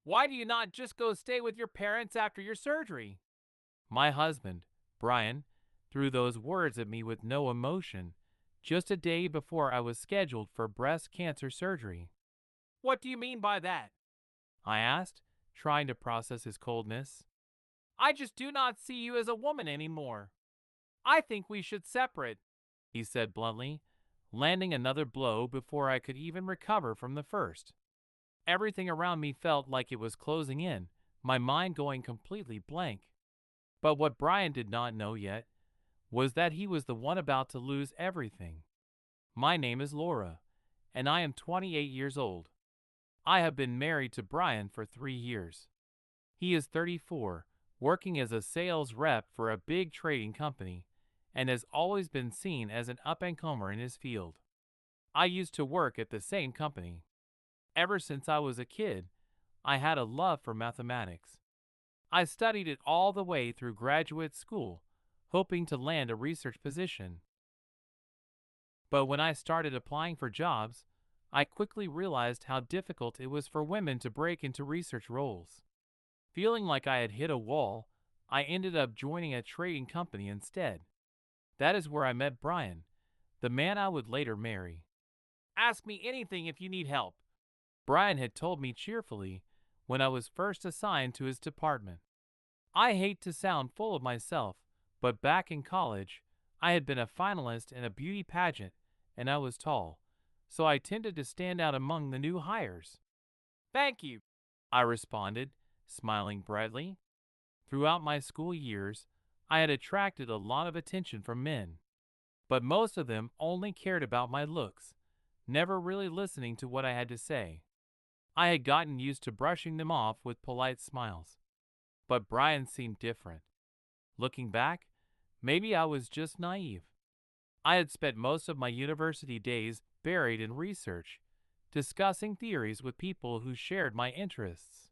Why do you not just go stay with your parents after your surgery? My husband, Brian, threw those words at me with no emotion, just a day before I was scheduled for breast cancer surgery. What do you mean by that? I asked, trying to process his coldness. I just do not see you as a woman anymore. I think we should separate, He said bluntly, landing another blow before I could even recover from the first. Everything around me felt like it was closing in, my mind going completely blank. But what Brian did not know yet was that he was the one about to lose everything. My name is Laura, and I am 28 years old. I have been married to Brian for 3 years. He is 34, working as a sales rep for a big trading company, and has always been seen as an up-and-comer in his field. I used to work at the same company. Ever since I was a kid, I had a love for mathematics. I studied it all the way through graduate school, hoping to land a research position. But when I started applying for jobs, I quickly realized how difficult it was for women to break into research roles. Feeling like I had hit a wall, I ended up joining a trading company instead. That is where I met Brian, the man I would later marry. Ask me anything if you need help. Brian had told me cheerfully when I was first assigned to his department. I hate to sound full of myself, but back in college, I had been a finalist in a beauty pageant and I was tall, so I tended to stand out among the new hires. Thank you. I responded, smiling brightly. Throughout my school years, I had attracted a lot of attention from men, but most of them only cared about my looks, never really listening to what I had to say. I had gotten used to brushing them off with polite smiles. But Brian seemed different. Looking back, maybe I was just naive. I had spent most of my university days buried in research, discussing theories with people who shared my interests.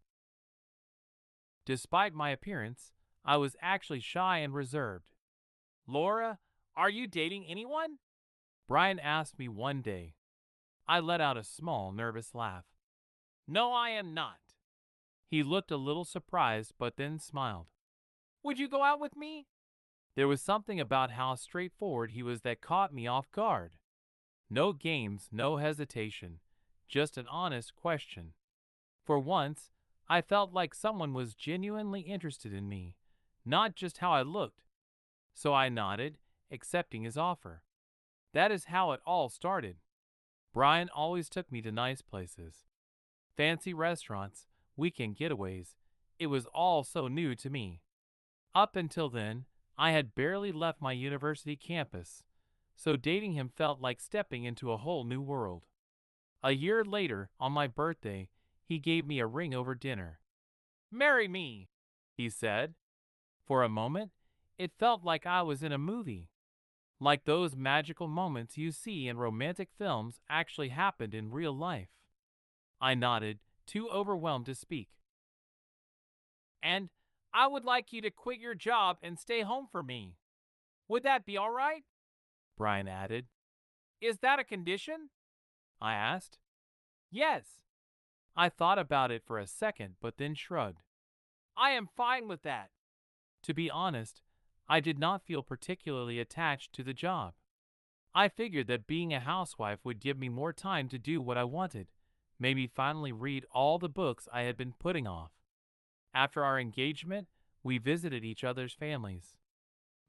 Despite my appearance, I was actually shy and reserved. Laura, are you dating anyone? Brian asked me one day. I let out a small, nervous laugh. No, I am not. He looked a little surprised but then smiled. Would you go out with me? There was something about how straightforward he was that caught me off guard. No games, no hesitation, just an honest question. For once, I felt like someone was genuinely interested in me, not just how I looked. So I nodded, accepting his offer. That is how it all started. Brian always took me to nice places. Fancy restaurants, weekend getaways. It was all so new to me. Up until then, I had barely left my university campus, so dating him felt like stepping into a whole new world. A year later, on my birthday, he gave me a ring over dinner. Marry me, He said. For a moment, it felt like I was in a movie. Like those magical moments you see in romantic films actually happened in real life. I nodded, too overwhelmed to speak. and I would like you to quit your job and stay home for me. Would that be all right? Brian added. Is that a condition? I asked. Yes, I thought about it for a second but then shrugged. I am fine with that. To be honest, I did not feel particularly attached to the job. I figured that being a housewife would give me more time to do what I wanted, maybe finally read all the books I had been putting off. After our engagement, we visited each other's families.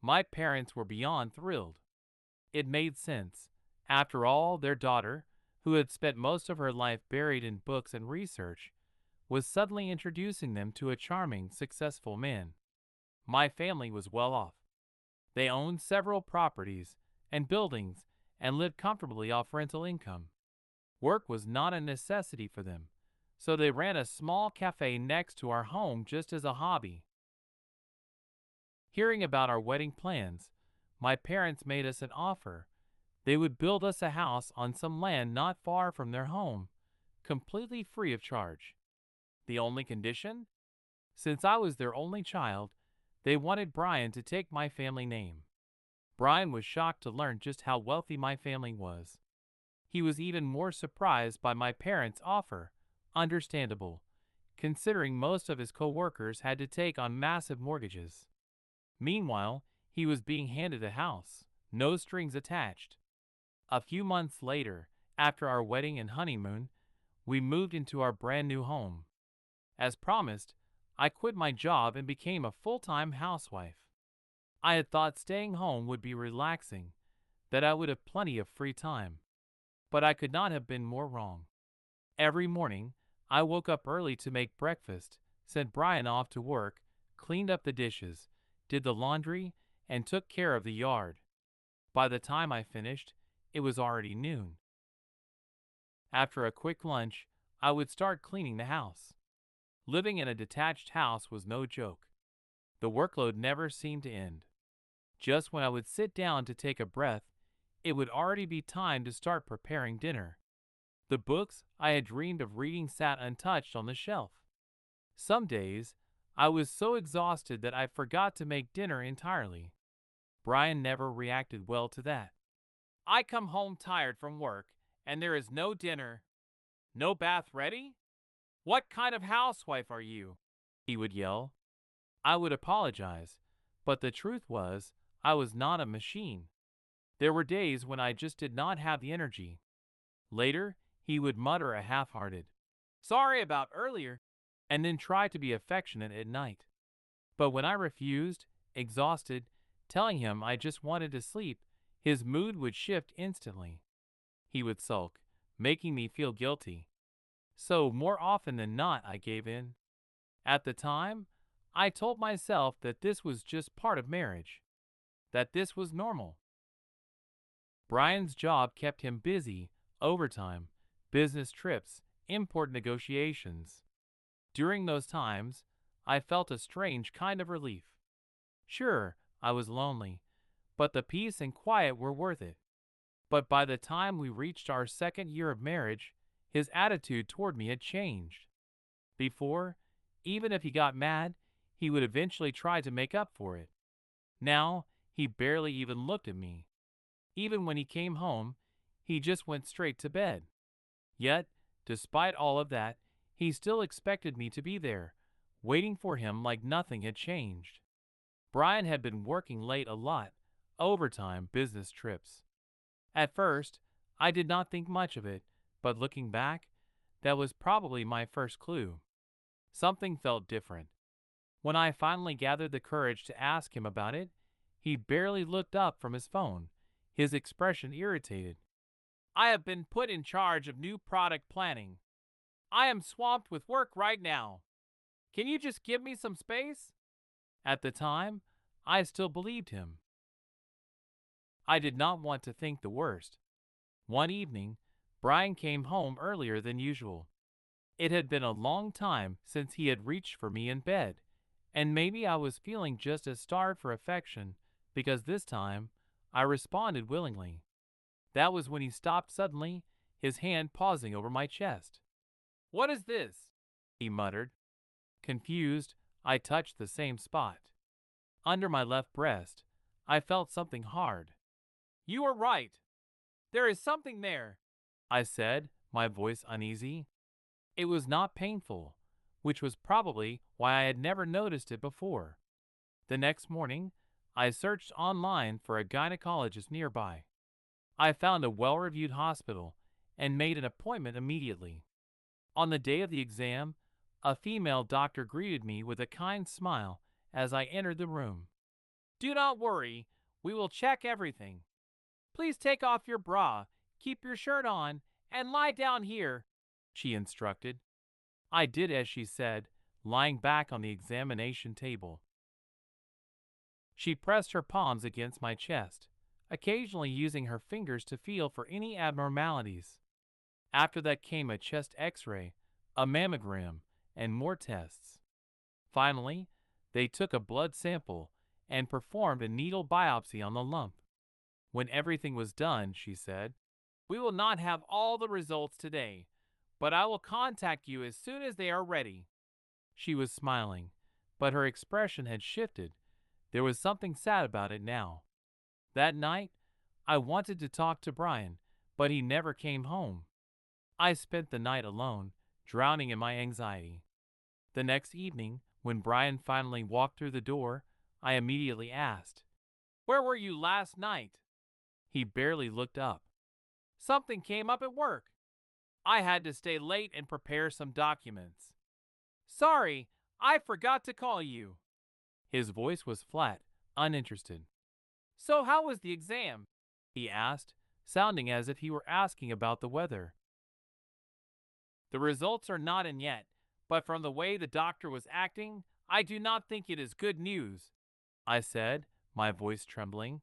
My parents were beyond thrilled. It made sense. After all, their daughter, who had spent most of her life buried in books and research, was suddenly introducing them to a charming, successful man. My family was well off. They owned several properties and buildings and lived comfortably off rental income. Work was not a necessity for them, so they ran a small cafe next to our home just as a hobby. Hearing about our wedding plans, my parents made us an offer. They would build us a house on some land not far from their home, completely free of charge. The only condition? Since I was their only child, they wanted Brian to take my family name. Brian was shocked to learn just how wealthy my family was. He was even more surprised by my parents' offer. Understandable, considering most of his coworkers had to take on massive mortgages. Meanwhile, he was being handed a house, no strings attached. A few months later, after our wedding and honeymoon, we moved into our brand new home. As promised, I quit my job and became a full-time housewife. I had thought staying home would be relaxing, that I would have plenty of free time. But I could not have been more wrong. Every morning, I woke up early to make breakfast, sent Brian off to work, cleaned up the dishes, did the laundry, and took care of the yard. By the time I finished, it was already noon. After a quick lunch, I would start cleaning the house. Living in a detached house was no joke. The workload never seemed to end. Just when I would sit down to take a breath, it would already be time to start preparing dinner. The books I had dreamed of reading sat untouched on the shelf. Some days, I was so exhausted that I forgot to make dinner entirely. Brian never reacted well to that. I come home tired from work, and there is no dinner. No bath ready? What kind of housewife are you? He would yell. I would apologize, but the truth was, I was not a machine. There were days when I just did not have the energy. Later, he would mutter a half-hearted, "Sorry about earlier," and then try to be affectionate at night. But when I refused, exhausted, telling him I just wanted to sleep, his mood would shift instantly. He would sulk, making me feel guilty. So more often than not, I gave in. At the time, I told myself that this was just part of marriage, that this was normal. Brian's job kept him busy, overtime, business trips, import negotiations. During those times, I felt a strange kind of relief. Sure, I was lonely, but the peace and quiet were worth it. But by the time we reached our second year of marriage, his attitude toward me had changed. Before, even if he got mad, he would eventually try to make up for it. Now, he barely even looked at me. Even when he came home, he just went straight to bed. Yet, despite all of that, he still expected me to be there, waiting for him like nothing had changed. Brian had been working late a lot, overtime, business trips. At first, I did not think much of it, but looking back, that was probably my first clue. Something felt different. When I finally gathered the courage to ask him about it, he barely looked up from his phone, his expression irritated. "I have been put in charge of new product planning. I am swamped with work right now. Can you just give me some space?" At the time, I still believed him. I did not want to think the worst. One evening, Brian came home earlier than usual. It had been a long time since he had reached for me in bed, and maybe I was feeling just as starved for affection because this time I responded willingly. That was when he stopped suddenly, his hand pausing over my chest. "What is this?" he muttered. Confused, I touched the same spot. Under my left breast, I felt something hard. "You are right. There is something there," I said, my voice uneasy. It was not painful, which was probably why I had never noticed it before. The next morning, I searched online for a gynecologist nearby. I found a well-reviewed hospital and made an appointment immediately. On the day of the exam, a female doctor greeted me with a kind smile as I entered the room. "Do not worry. We will check everything. Please take off your bra, keep your shirt on, and lie down here," she instructed. I did as she said, lying back on the examination table. She pressed her palms against my chest, occasionally using her fingers to feel for any abnormalities. After that came a chest x-ray, a mammogram, and more tests. Finally, they took a blood sample and performed a needle biopsy on the lump. When everything was done, she said, "We will not have all the results today, but I will contact you as soon as they are ready." She was smiling, but her expression had shifted. There was something sad about it now. That night, I wanted to talk to Brian, but he never came home. I spent the night alone, drowning in my anxiety. The next evening, when Brian finally walked through the door, I immediately asked. Where were you last night? He barely looked up. Something came up at work. I had to stay late and prepare some documents. Sorry, I forgot to call you. His voice was flat, uninterested. So how was the exam? He asked, sounding as if he were asking about the weather. The results are not in yet, but from the way the doctor was acting, I do not think it is good news, I said, my voice trembling.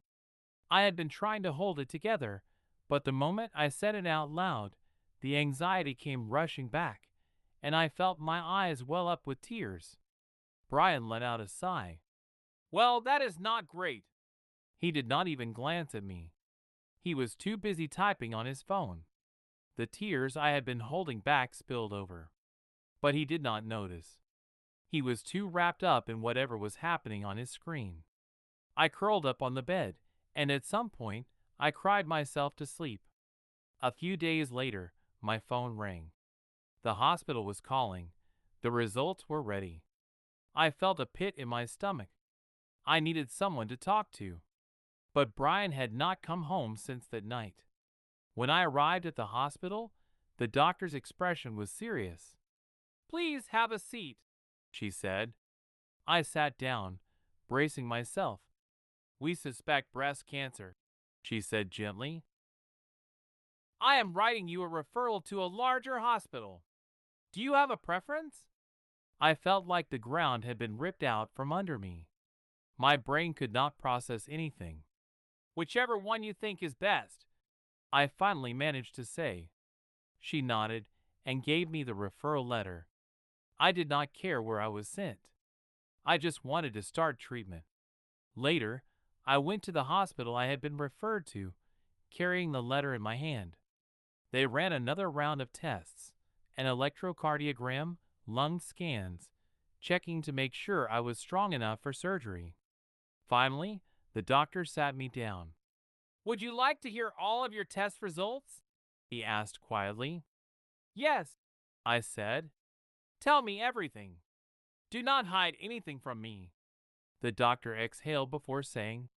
I had been trying to hold it together, but the moment I said it out loud, the anxiety came rushing back, and I felt my eyes well up with tears. Brian let out a sigh. Well, that is not great. He did not even glance at me. He was too busy typing on his phone. The tears I had been holding back spilled over. But he did not notice. He was too wrapped up in whatever was happening on his screen. I curled up on the bed, and at some point, I cried myself to sleep. A few days later, my phone rang. The hospital was calling. The results were ready. I felt a pit in my stomach. I needed someone to talk to. But Brian had not come home since that night. When I arrived at the hospital, the doctor's expression was serious. Please have a seat, she said. I sat down, bracing myself. We suspect breast cancer, she said gently. I am writing you a referral to a larger hospital. Do you have a preference? I felt like the ground had been ripped out from under me. My brain could not process anything. Whichever one you think is best, I finally managed to say. She nodded and gave me the referral letter. I did not care where I was sent. I just wanted to start treatment. Later, I went to the hospital I had been referred to, carrying the letter in my hand. They ran another round of tests, an electrocardiogram, lung scans, checking to make sure I was strong enough for surgery. Finally, the doctor sat me down. Would you like to hear all of your test results? He asked quietly. Yes, I said. Tell me everything. Do not hide anything from me. The doctor exhaled before saying,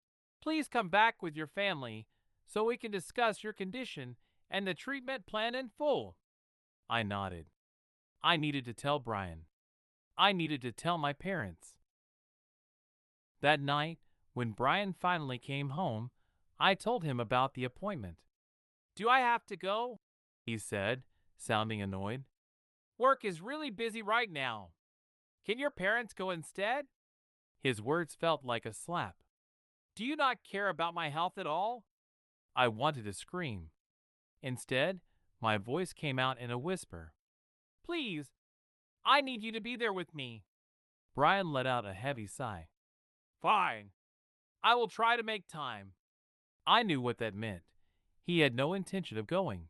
Please come back with your family so we can discuss your condition and the treatment plan in full. I nodded. I needed to tell Brian. I needed to tell my parents. That night, when Brian finally came home, I told him about the appointment. Do I have to go? He said, sounding annoyed. Work is really busy right now. Can your parents go instead? His words felt like a slap. Do you not care about my health at all? I wanted to scream. Instead, my voice came out in a whisper. Please, I need you to be there with me. Brian let out a heavy sigh. Fine. I will try to make time. I knew what that meant. He had no intention of going.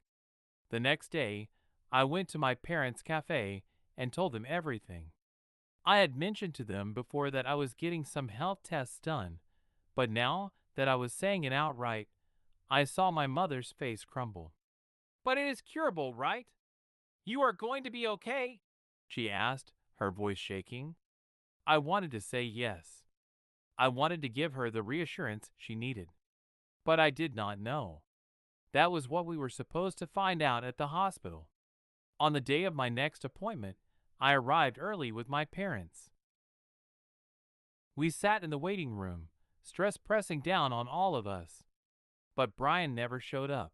The next day, I went to my parents' cafe and told them everything. I had mentioned to them before that I was getting some health tests done, but now that I was saying it outright, I saw my mother's face crumble. But it is curable, right? You are going to be okay? She asked, her voice shaking. I wanted to say yes. I wanted to give her the reassurance she needed. But I did not know. That was what we were supposed to find out at the hospital. On the day of my next appointment, I arrived early with my parents. We sat in the waiting room, stress pressing down on all of us. But Brian never showed up.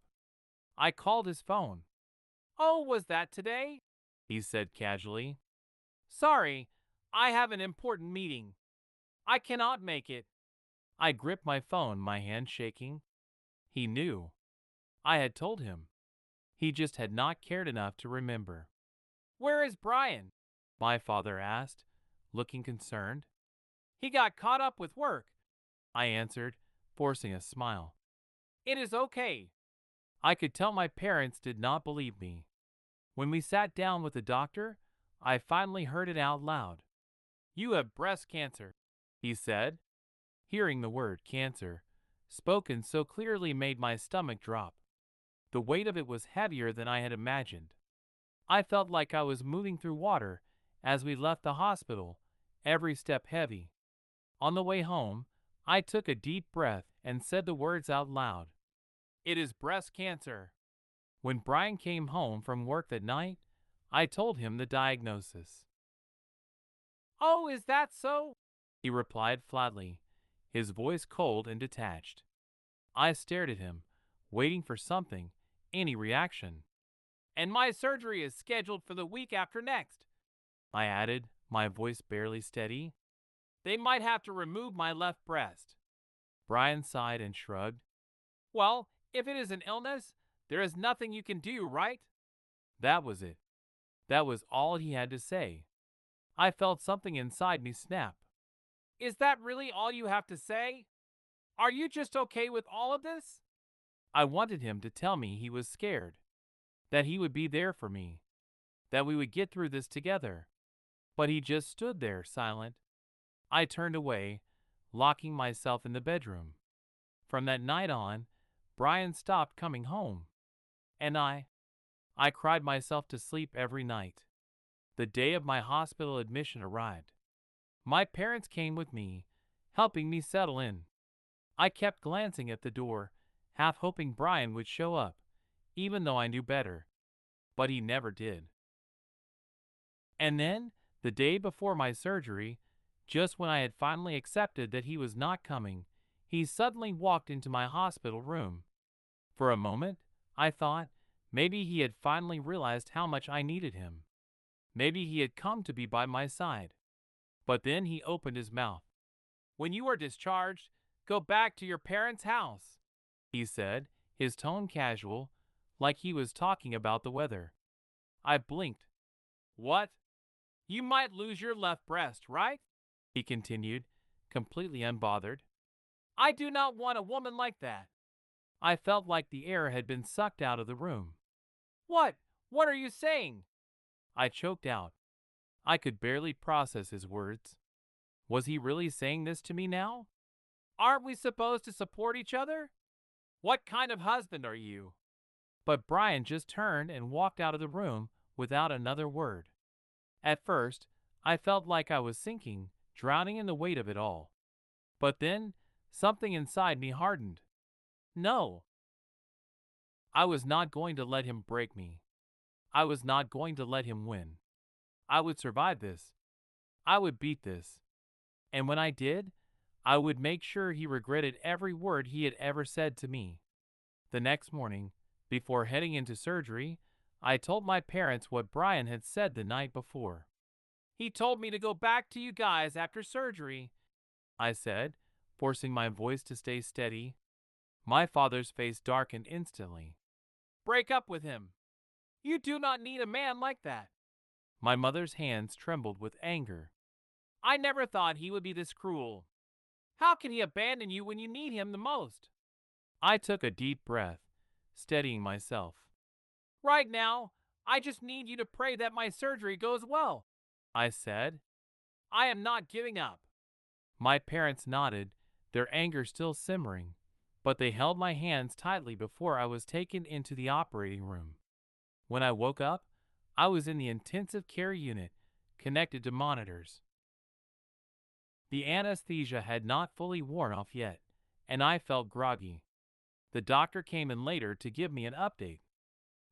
I called his phone. Oh, was that today? He said casually. Sorry, I have an important meeting. I cannot make it. I gripped my phone, my hand shaking. He knew. I had told him. He just had not cared enough to remember. Where is Brian? My father asked, looking concerned. He got caught up with work, I answered, forcing a smile. It is okay. I could tell my parents did not believe me. When we sat down with the doctor, I finally heard it out loud. You have breast cancer, he said. Hearing the word cancer, spoken so clearly, made my stomach drop. The weight of it was heavier than I had imagined. I felt like I was moving through water, as we left the hospital, every step heavy. On the way home, I took a deep breath and said the words out loud. It is breast cancer. When Brian came home from work that night, I told him the diagnosis. Oh, is that so? He replied flatly, his voice cold and detached. I stared at him, waiting for something, any reaction. And my surgery is scheduled for the week after next, I added, my voice barely steady. They might have to remove my left breast. Brian sighed and shrugged. Well, if it is an illness, there is nothing you can do, right? That was it. That was all he had to say. I felt something inside me snap. Is that really all you have to say? Are you just okay with all of this? I wanted him to tell me he was scared, that he would be there for me, that we would get through this together. But he just stood there, silent. I turned away, locking myself in the bedroom. From that night on, Brian stopped coming home. And I cried myself to sleep every night. The day of my hospital admission arrived. My parents came with me, helping me settle in. I kept glancing at the door, half hoping Brian would show up, even though I knew better. But he never did. And then, the day before my surgery, just when I had finally accepted that he was not coming, he suddenly walked into my hospital room. For a moment, I thought maybe he had finally realized how much I needed him. Maybe he had come to be by my side. But then he opened his mouth. When you are discharged, go back to your parents' house, he said, his tone casual, like he was talking about the weather. I blinked. What? You might lose your left breast, right? He continued, completely unbothered. I do not want a woman like that. I felt like the air had been sucked out of the room. What? What are you saying? I choked out. I could barely process his words. Was he really saying this to me now? Aren't we supposed to support each other? What kind of husband are you? But Brian just turned and walked out of the room without another word. At first, I felt like I was sinking, drowning in the weight of it all. But then, something inside me hardened. No. I was not going to let him break me. I was not going to let him win. I would survive this. I would beat this. And when I did, I would make sure he regretted every word he had ever said to me. The next morning, before heading into surgery, I told my parents what Brian had said the night before. He told me to go back to you guys after surgery, I said, forcing my voice to stay steady. My father's face darkened instantly. Break up with him. You do not need a man like that. My mother's hands trembled with anger. I never thought he would be this cruel. How can he abandon you when you need him the most? I took a deep breath, steadying myself. Right now, I just need you to pray that my surgery goes well, I said. I am not giving up. My parents nodded, their anger still simmering, but they held my hands tightly before I was taken into the operating room. When I woke up, I was in the intensive care unit, connected to monitors. The anesthesia had not fully worn off yet, and I felt groggy. The doctor came in later to give me an update.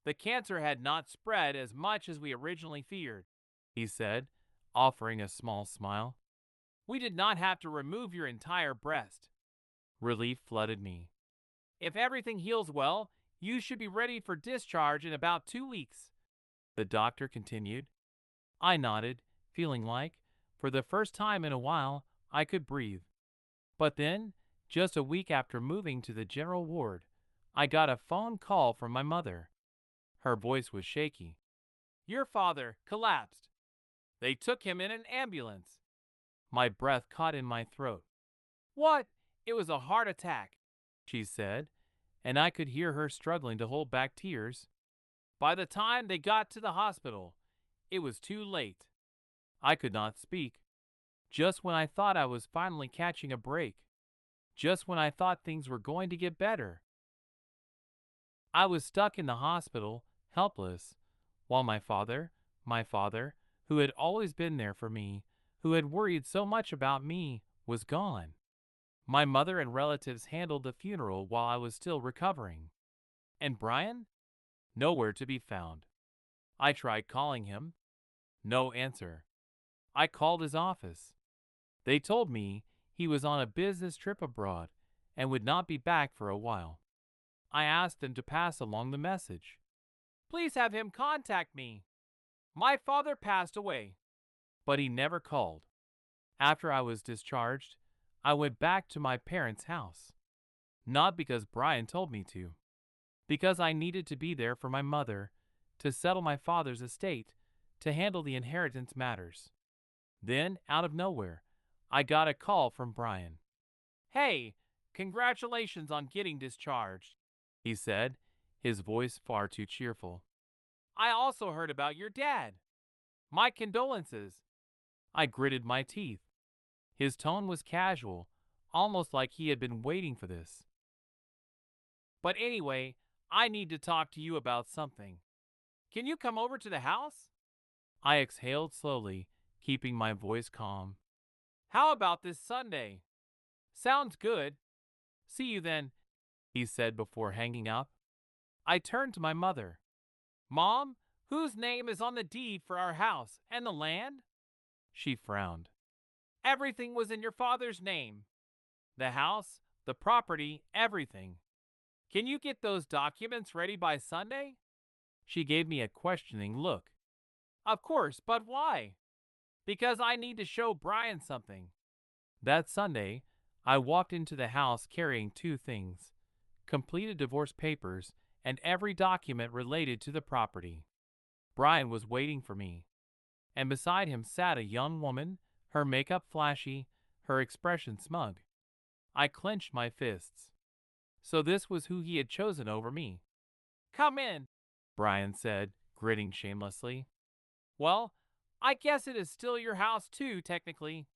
The cancer had not spread as much as we originally feared, he said, offering a small smile. We did not have to remove your entire breast. Relief flooded me. If everything heals well, you should be ready for discharge in about 2 weeks, the doctor continued. I nodded, feeling like, for the first time in a while, I could breathe. But then, just a week after moving to the general ward, I got a phone call from my mother. Her voice was shaky. Your father collapsed. They took him in an ambulance. My breath caught in my throat. What? It was a heart attack, she said, and I could hear her struggling to hold back tears. By the time they got to the hospital, it was too late. I could not speak. Just when I thought I was finally catching a break. Just when I thought things were going to get better. I was stuck in the hospital, helpless, while my father, who had always been there for me, who had worried so much about me, was gone. My mother and relatives handled the funeral while I was still recovering. And Brian? Nowhere to be found. I tried calling him. No answer. I called his office. They told me he was on a business trip abroad and would not be back for a while. I asked them to pass along the message. Please have him contact me. My father passed away. But he never called. After I was discharged, I went back to my parents' house. Not because Brian told me to, because I needed to be there for my mother, to settle my father's estate, to handle the inheritance matters. Then, out of nowhere, I got a call from Brian. Hey, congratulations on getting discharged, He said, his voice far too cheerful. I also heard about your dad. My condolences. I gritted my teeth. His tone was casual, almost like he had been waiting for this. But anyway, I need to talk to you about something. Can you come over to the house? I exhaled slowly, keeping my voice calm. How about this Sunday? Sounds good. See you then, he said before hanging up. I turned to my mother. Mom, whose name is on the deed for our house and the land? She frowned. Everything was in your father's name. The house, the property, everything. Can you get those documents ready by Sunday? She gave me a questioning look. Of course, but why? Because I need to show Brian something. That Sunday, I walked into the house carrying two things: completed divorce papers and every document related to the property. Brian was waiting for me, and beside him sat a young woman, her makeup flashy, her expression smug. I clenched my fists. So this was who he had chosen over me. Come in, Brian said, grinning shamelessly. Well, I guess it is still your house too, technically.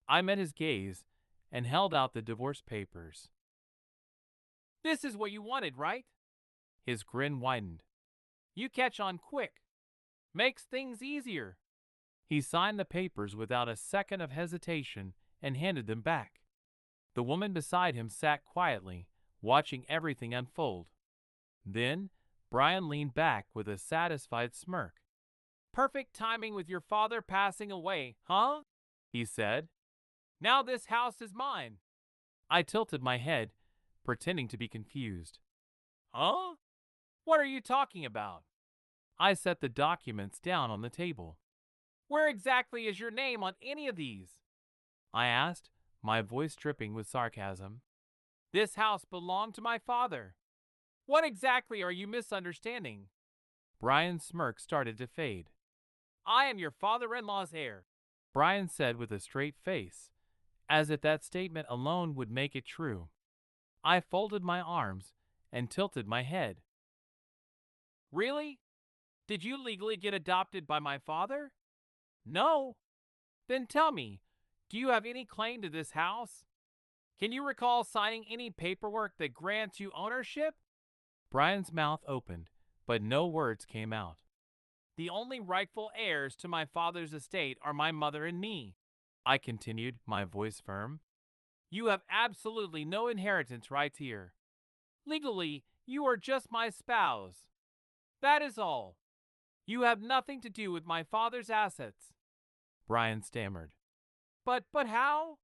I met his gaze and held out the divorce papers. This is what you wanted, right? His grin widened. You catch on quick. Makes things easier. He signed the papers without a second of hesitation and handed them back. The woman beside him sat quietly, watching everything unfold. Then, Brian leaned back with a satisfied smirk. Perfect timing with your father passing away, huh? He said. Now this house is mine. I tilted my head, pretending to be confused. Huh? What are you talking about? I set the documents down on the table. Where exactly is your name on any of these? I asked, my voice dripping with sarcasm. This house belonged to my father. What exactly are you misunderstanding? Brian's smirk started to fade. I am your father-in-law's heir, Brian said with a straight face, as if that statement alone would make it true. I folded my arms and tilted my head. Really? Did you legally get adopted by my father? No. Then tell me, do you have any claim to this house? Can you recall signing any paperwork that grants you ownership? Brian's mouth opened, but no words came out. The only rightful heirs to my father's estate are my mother and me, I continued, my voice firm. You have absolutely no inheritance rights here. Legally, you are just my spouse. That is all. You have nothing to do with my father's assets. Brian stammered. But how?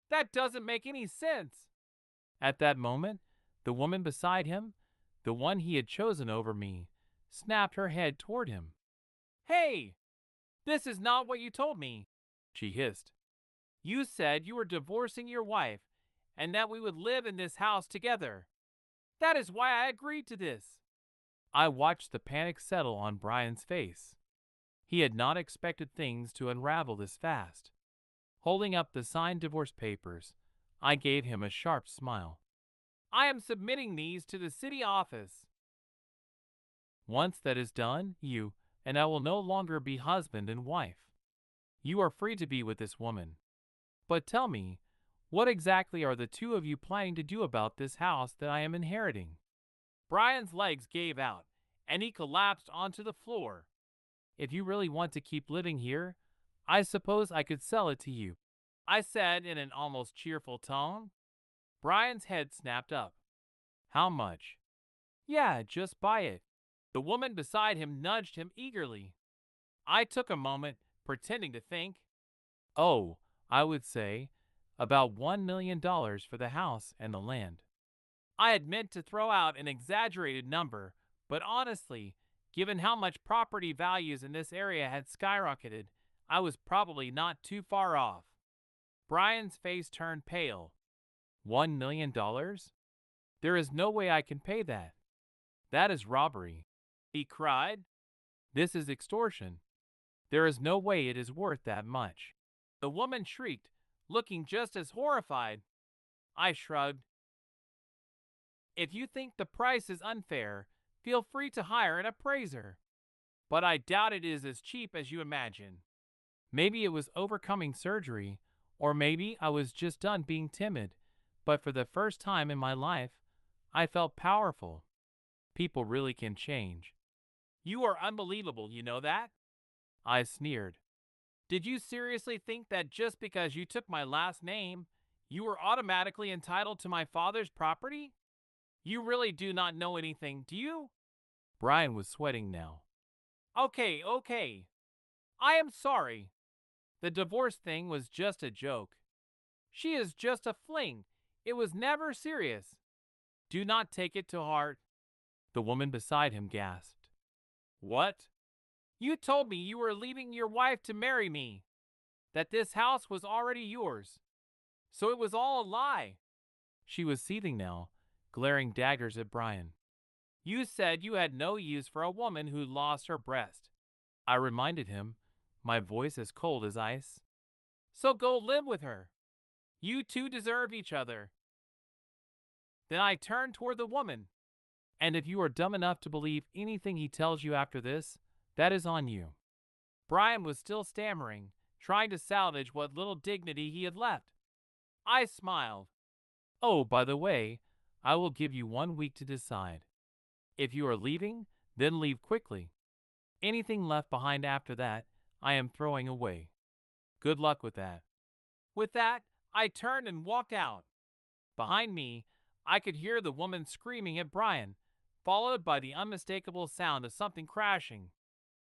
That doesn't make any sense. At that moment, the woman beside him, the one he had chosen over me, snapped her head toward him. Hey! This is not what you told me, she hissed. You said you were divorcing your wife and that we would live in this house together. That is why I agreed to this. I watched the panic settle on Brian's face. He had not expected things to unravel this fast. Holding up the signed divorce papers, I gave him a sharp smile. I am submitting these to the city office. Once that is done, you and I will no longer be husband and wife. You are free to be with this woman. But tell me, what exactly are the two of you planning to do about this house that I am inheriting? Brian's legs gave out, and he collapsed onto the floor. if you really want to keep living here, I suppose I could sell it to you, I said in an almost cheerful tone. Brian's head snapped up. How much? Yeah, just buy it. The woman beside him nudged him eagerly. I took a moment, pretending to think. Oh, I would say about $1 million for the house and the land. I had meant to throw out an exaggerated number, but honestly, given how much property values in this area had skyrocketed, I was probably not too far off. Brian's face turned pale. $1 million? There is no way I can pay that. That is robbery, he cried. This is extortion. There is no way it is worth that much. The woman shrieked, looking just as horrified. I shrugged. If you think the price is unfair, feel free to hire an appraiser. But I doubt it is as cheap as you imagine. Maybe it was overcoming surgery, or maybe I was just done being timid, but for the first time in my life, I felt powerful. People really can change. You are unbelievable, you know that? I sneered. Did you seriously think that just because you took my last name, you were automatically entitled to my father's property? You really do not know anything, do you? Brian was sweating now. Okay. I am sorry. The divorce thing was just a joke. She is just a fling. It was never serious. Do not take it to heart. The woman beside him gasped. What? You told me you were leaving your wife to marry me. That this house was already yours. So it was all a lie. She was seething now, glaring daggers at Brian. You said you had no use for a woman who lost her breast. I reminded him, my voice as cold as ice. So go live with her. You two deserve each other. Then I turned toward the woman. And if you are dumb enough to believe anything he tells you after this, that is on you. Brian was still stammering, trying to salvage what little dignity he had left. I smiled. Oh, by the way, I will give you 1 week to decide. If you are leaving, then leave quickly. Anything left behind after that, I am throwing away. Good luck with that. With that, I turned and walked out. Behind me, I could hear the woman screaming at Brian, followed by the unmistakable sound of something crashing.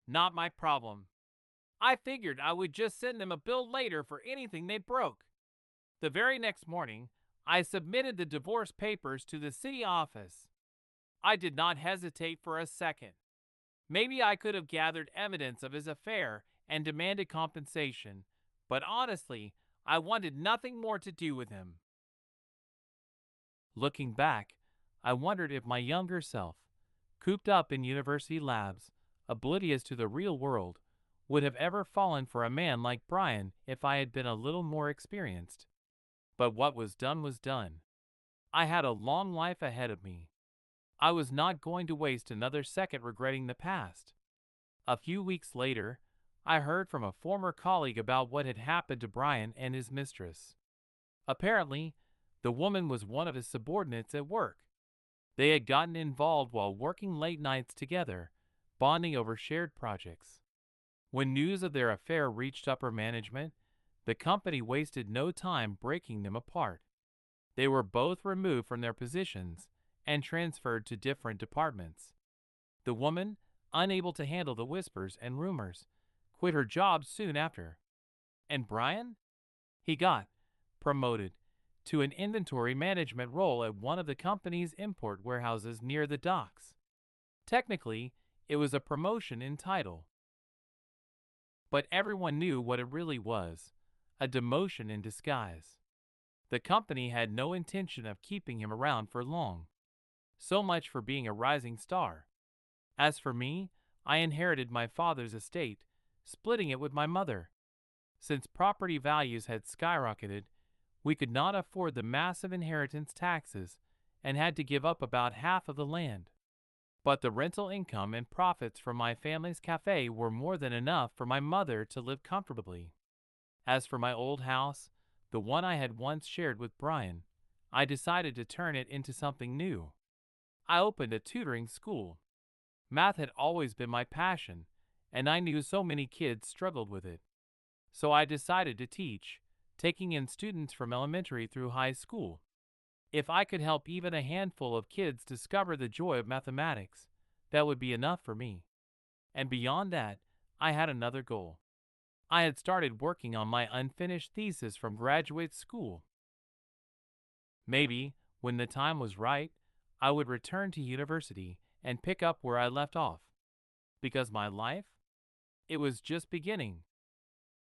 Not my problem. I figured I would just send them a bill later for anything they broke. The very next morning, I submitted the divorce papers to the city office. I did not hesitate for a second. Maybe I could have gathered evidence of his affair and demanded compensation, but honestly, I wanted nothing more to do with him. Looking back, I wondered if my younger self, cooped up in university labs, oblivious to the real world, would have ever fallen for a man like Brian if I had been a little more experienced. But what was done was done. I had a long life ahead of me. I was not going to waste another second regretting the past. A few weeks later, I heard from a former colleague about what had happened to Brian and his mistress. Apparently, the woman was one of his subordinates at work. They had gotten involved while working late nights together, bonding over shared projects. When news of their affair reached upper management, the company wasted no time breaking them apart. They were both removed from their positions and transferred to different departments. The woman, unable to handle the whispers and rumors, quit her job soon after. And Brian? He got promoted to an inventory management role at one of the company's import warehouses near the docks. Technically, it was a promotion in title. But everyone knew what it really was, a demotion in disguise. The company had no intention of keeping him around for long. So much for being a rising star. As for me, I inherited my father's estate, splitting it with my mother. Since property values had skyrocketed, we could not afford the massive inheritance taxes and had to give up about half of the land. But the rental income and profits from my family's cafe were more than enough for my mother to live comfortably. As for my old house, the one I had once shared with Brian, I decided to turn it into something new. I opened a tutoring school. Math had always been my passion, and I knew so many kids struggled with it. So I decided to teach, taking in students from elementary through high school. If I could help even a handful of kids discover the joy of mathematics, that would be enough for me. And beyond that, I had another goal. I had started working on my unfinished thesis from graduate school. Maybe, when the time was right, I would return to university and pick up where I left off. Because my life? It was just beginning.